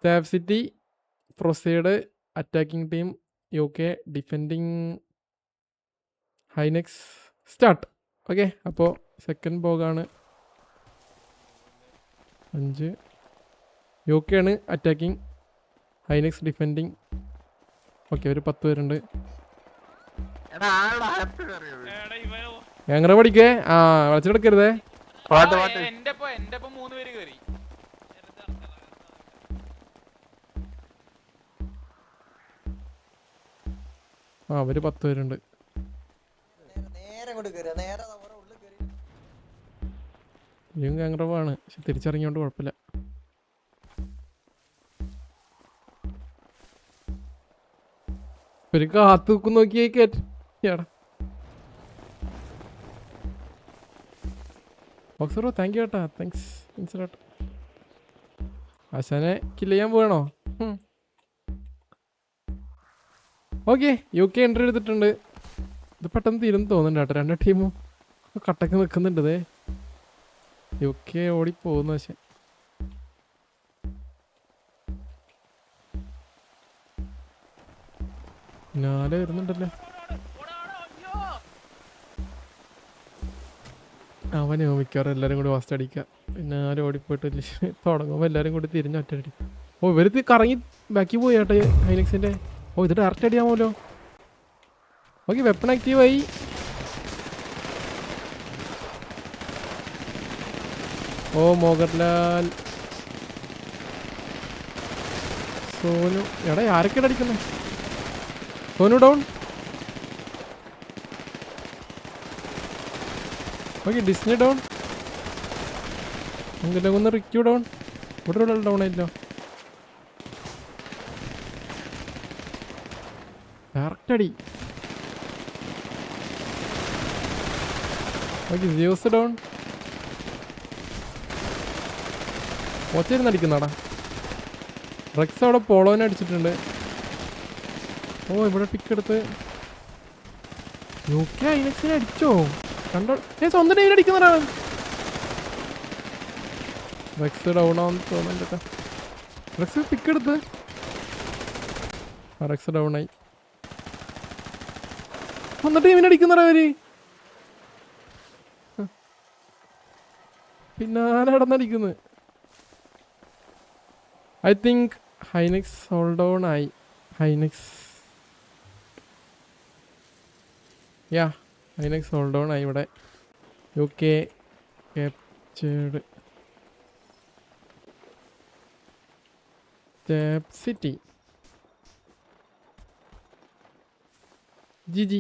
Stab City, Proceed, attacking team, UK, defending Hynix, start. Okay, അപ്പോൾ second ബോഗാണ്. 5 UK ആണ് attacking, ഹൈനെക്സ് defending. Okay, ഒരു 10 പേരുണ്ട്. എങ്ങനെ പഠിക്കേ? ആ, വളച്ചെടുക്കരുതേ. ആ, അവര് 10 പേരുണ്ട്. ഇയും ഗാങ്റവാണ്, പക്ഷെ തിരിച്ചറിഞ്ഞോണ്ട് കുഴപ്പമില്ല. ഒരു കാത്തു നോക്കും നോക്കിയേ കേട്ടാ. ബോക്സറോ താങ്ക് യു കേട്ടാ, താങ്ക്സ്. ആശാനെ കില്ല് ചെയ്യാൻ പോകണോ? ഓക്കെ, UK എൻട്രി എടുത്തിട്ടുണ്ട്. ഇത് പെട്ടെന്ന് തീരുന്നു തോന്നുന്നുണ്ട് കേട്ടോ. 2 ടീമും കട്ടക്ക് നിൽക്കുന്നുണ്ട്. ഇതേ UK ഓടിപ്പോകുന്നു. പക്ഷെ നാല് വരുന്നുണ്ടല്ലോ. അവനെ മിക്കവാറും എല്ലാവരും കൂടി ഫസ്റ്റ് അടിക്കുക. പിന്നെ ആരും ഓടിപ്പോയിട്ട് തുടങ്ങുമ്പോൾ എല്ലാവരും കൂടി തിരിഞ്ഞ് ഒറ്റയടി. ഓ, ഇവർ കറങ്ങി ബാക്കി പോയി കേട്ടോ ഹൈനെക്സിൻ്റെ. ഓ, ഇത് ഡയറക്റ്റ് അടിയാമല്ലോ. ഓക്കെ, വെപ്പൺ ആക്റ്റീവായി. ഓ, മോഹൻലാൽ, സോനു. എടാ, ആരൊക്കെയാണ് അടിക്കുന്നത്? Sonu down. Okay, Disney down. എന്തെല്ലാം ഒന്ന് റിക്യൂ ഡൗൺ. ഇവിടെ ഉള്ള ഡൗൺ ആയില്ലോ. ഡയറക്റ്റ് അടി. ഓക്കെ, ജിയോസ് ഡൗൺ. ഒച്ചയിരുന്ന് അടിക്കുന്നാടാ. റെക്സ് അവിടെ പോളോനെ അടിച്ചിട്ടുണ്ട്. ഓ, ഇവിടെ പിക്ക് എടുത്ത് UK ഹൈനെക്സിനെ അടിച്ചോ? കണ്ടോ, സ്വന്തം ടീമിൽ അടിക്കുന്നതാണ്. റെക്സ് ഡൗൺ ആണെന്ന് തോന്നുന്നുണ്ട്. റെക്സ് പിക്ക് എടുത്ത് റെക്സ് ഡൗൺ ആയി. സ്വന്തം ടീമിനെ അടിക്കുന്നവര് അവര്. പിന്നാലെ നടന്നടിക്കുന്നത്. ഐ തിങ്ക് ഹൈനെക്സ് ഹോൾഡ് ഓൺ ആയി. ഹൈനെക്സ് ഹൈനെക്സ് ഹോൾഡ് ഓൺ ആയി. ഇവിടെ UK captured. Stab City. GG.